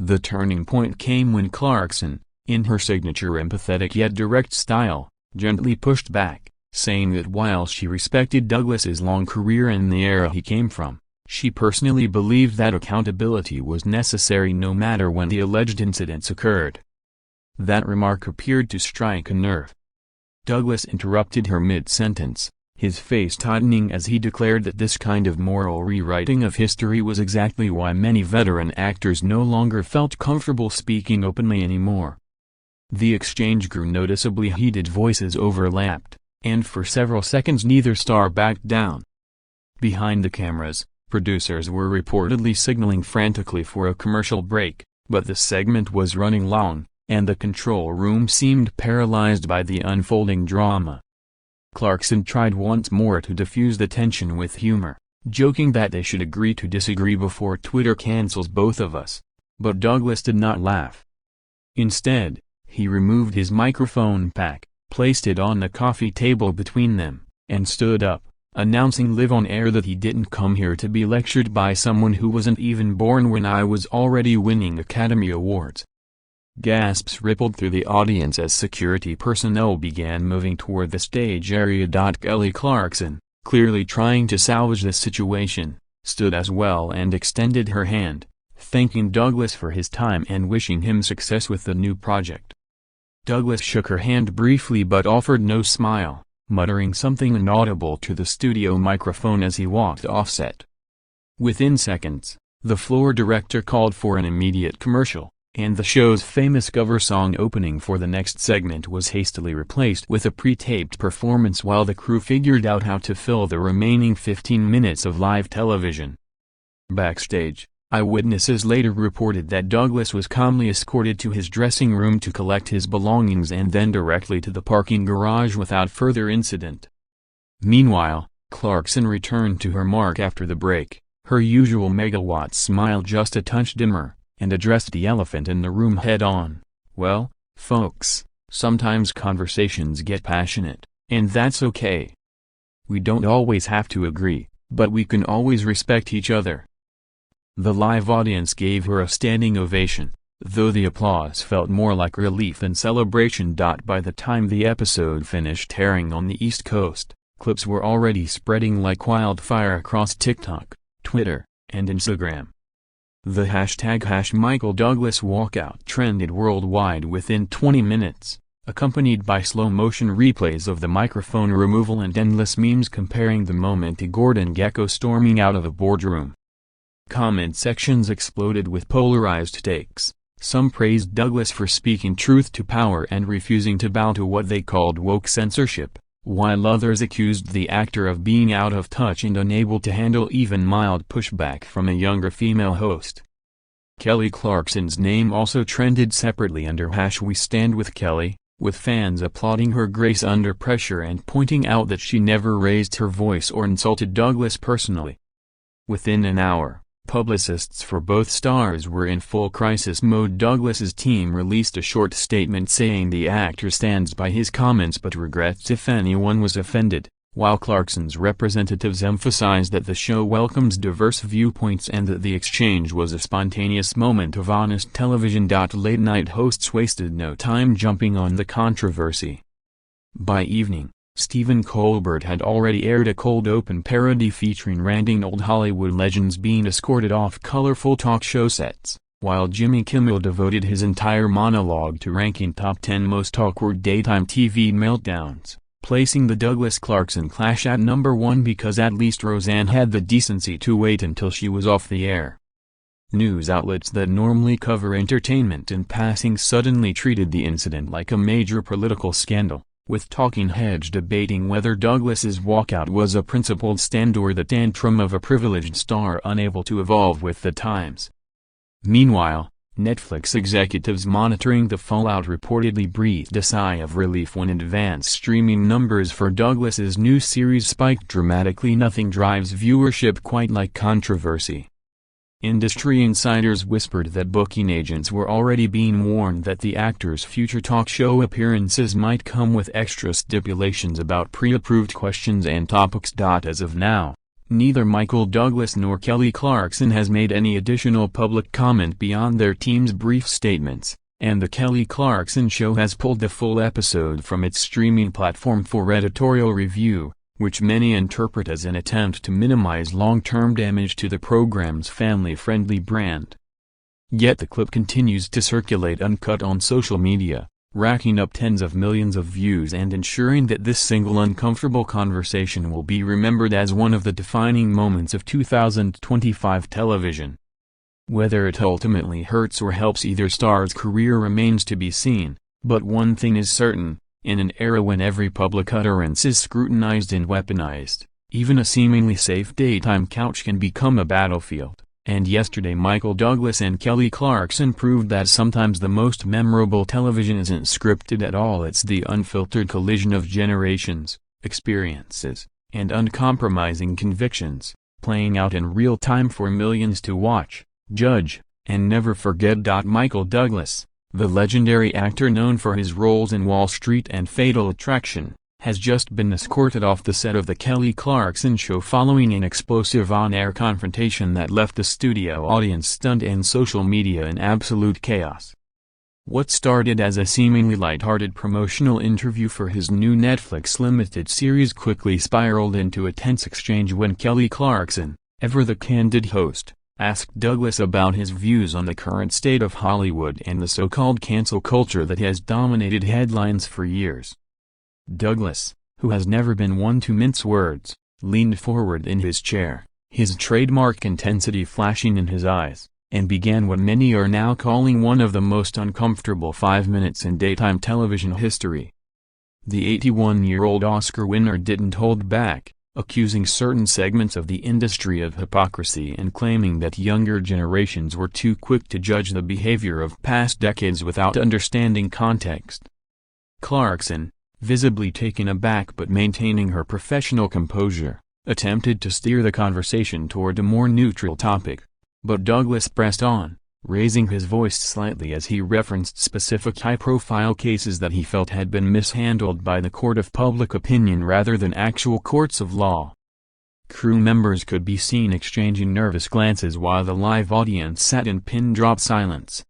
The turning point came when Clarkson, in her signature empathetic yet direct style, gently pushed back, saying that while she respected Douglas's long career and the era he came from, she personally believed that accountability was necessary no matter when the alleged incidents occurred. That remark appeared to strike a nerve. Douglas interrupted her mid-sentence, his face tightening as he declared that this kind of moral rewriting of history was exactly why many veteran actors no longer felt comfortable speaking openly anymore. The exchange grew noticeably heated, voices overlapped, and for several seconds neither star backed down. Behind the cameras, producers were reportedly signaling frantically for a commercial break, but the segment was running long, and the control room seemed paralyzed by the unfolding drama. Clarkson tried once more to diffuse the tension with humor, joking that they should agree to disagree before Twitter cancels both of us, but Douglas did not laugh. Instead, he removed his microphone pack, placed it on the coffee table between them, and stood up, announcing live on air that he didn't come here to be lectured by someone who wasn't even born when I was already winning Academy Awards. Gasps rippled through the audience as security personnel began moving toward the stage area. Kelly Clarkson, clearly trying to salvage the situation, stood as well and extended her hand, thanking Douglas for his time and wishing him success with the new project. Douglas shook her hand briefly but offered no smile, muttering something inaudible to the studio microphone as he walked off set. Within seconds, the floor director called for an immediate commercial, and the show's famous cover song opening for the next segment was hastily replaced with a pre-taped performance while the crew figured out how to fill the remaining 15 minutes of live television. Backstage, eyewitnesses later reported that Douglas was calmly escorted to his dressing room to collect his belongings and then directly to the parking garage without further incident. Meanwhile, Clarkson returned to her mark after the break, her usual megawatt smile just a touch dimmer, and addressed the elephant in the room head-on. Well, folks, sometimes conversations get passionate, and that's okay. We don't always have to agree, but we can always respect each other. The live audience gave her a standing ovation, though the applause felt more like relief than celebration. By the time the episode finished airing on the East Coast, clips were already spreading like wildfire across TikTok, Twitter, and Instagram. The hashtag #MichaelDouglas walkout trended worldwide within 20 minutes, accompanied by slow-motion replays of the microphone removal and endless memes comparing the moment to Gordon Gekko storming out of a boardroom. Comment sections exploded with polarized takes. Some praised Douglas for speaking truth to power and refusing to bow to what they called woke censorship, while others accused the actor of being out of touch and unable to handle even mild pushback from a younger female host. Kelly Clarkson's name also trended separately under #WeStandWithKelly, with fans applauding her grace under pressure and pointing out that she never raised her voice or insulted Douglas personally. Within an hour, publicists for both stars were in full crisis mode. Douglas's team released a short statement saying the actor stands by his comments but regrets if anyone was offended, while Clarkson's representatives emphasized that the show welcomes diverse viewpoints and that the exchange was a spontaneous moment of honest television. Late-night hosts wasted no time jumping on the controversy. By evening, Stephen Colbert had already aired a cold open parody featuring ranting old Hollywood legends being escorted off colorful talk show sets, while Jimmy Kimmel devoted his entire monologue to ranking top 10 most awkward daytime TV meltdowns, placing the Douglas-Clarkson clash at number 1 because at least Roseanne had the decency to wait until she was off the air. News outlets that normally cover entertainment in passing suddenly treated the incident like a major political scandal, with talking heads debating whether Douglas's walkout was a principled stand or the tantrum of a privileged star unable to evolve with the times. Meanwhile, Netflix executives monitoring the fallout reportedly breathed a sigh of relief when advanced streaming numbers for Douglas's new series spiked dramatically. Nothing drives viewership quite like controversy. Industry insiders whispered that booking agents were already being warned that the actor's future talk show appearances might come with extra stipulations about pre-approved questions and topics. As of now, Neither Michael Douglas nor Kelly Clarkson has made any additional public comment beyond their team's brief statements, and The Kelly Clarkson Show has pulled the full episode from its streaming platform for editorial review, which many interpret as an attempt to minimize long-term damage to the program's family-friendly brand. Yet the clip continues to circulate uncut on social media, racking up tens of millions of views and ensuring that this single uncomfortable conversation will be remembered as one of the defining moments of 2025 television. Whether it ultimately hurts or helps either star's career remains to be seen, but one thing is certain: in an era when every public utterance is scrutinized and weaponized, even a seemingly safe daytime couch can become a battlefield. And yesterday Michael Douglas and Kelly Clarkson proved that sometimes the most memorable television isn't scripted at all. It's the unfiltered collision of generations, experiences, and uncompromising convictions, playing out in real time for millions to watch, judge, and never forget. Michael Douglas, the legendary actor known for his roles in Wall Street and Fatal Attraction, has just been escorted off the set of The Kelly Clarkson Show following an explosive on-air confrontation that left the studio audience stunned and social media in absolute chaos. What started as a seemingly lighthearted promotional interview for his new Netflix limited series quickly spiraled into a tense exchange when Kelly Clarkson, ever the candid host, asked Douglas about his views on the current state of Hollywood and the so-called cancel culture that has dominated headlines for years. Douglas, who has never been one to mince words, leaned forward in his chair, his trademark intensity flashing in his eyes, and began what many are now calling one of the most uncomfortable 5 minutes in daytime television history. The 81-year-old Oscar winner didn't hold back, accusing certain segments of the industry of hypocrisy and claiming that younger generations were too quick to judge the behavior of past decades without understanding context. Clarkson, visibly taken aback but maintaining her professional composure, attempted to steer the conversation toward a more neutral topic. But Douglas pressed on, raising his voice slightly as he referenced specific high-profile cases that he felt had been mishandled by the court of public opinion rather than actual courts of law. Crew members could be seen exchanging nervous glances while the live audience sat in pin-drop silence,